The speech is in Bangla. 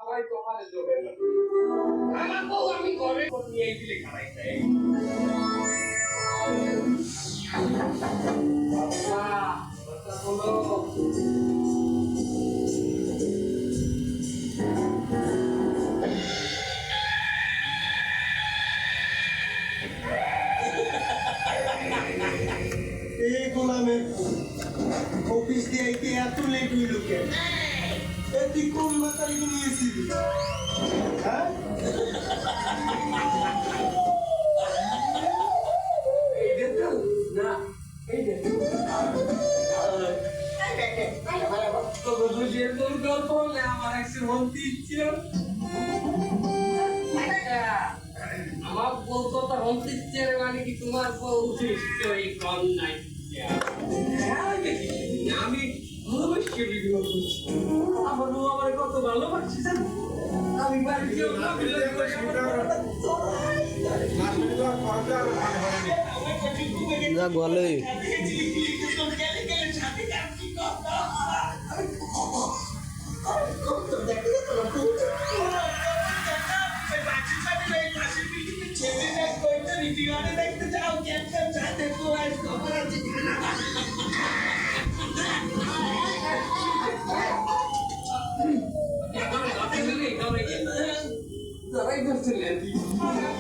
সবাই তোমার জোরে আমার বউ আমি ঘরে নিয়ে দিলে খারাইতে বাবা কথা বলো এই গোলামের অফিস দিয়ে এত লেট হইল কেন তুই কোন মাতারি নিয়েছিলি হ্যাঁ আমার বলতো তো হন্তিচ্ছে মানে কি তোমার বউ কম নাই আমি ভালোবাসি ভিডিও করছি আমার বউ আমার কত ভালোবাসি আমি যাক ভালোই দেখতে চাও ক্যাপ্টেন সাথে তো খবর আছে Давай, Гастель,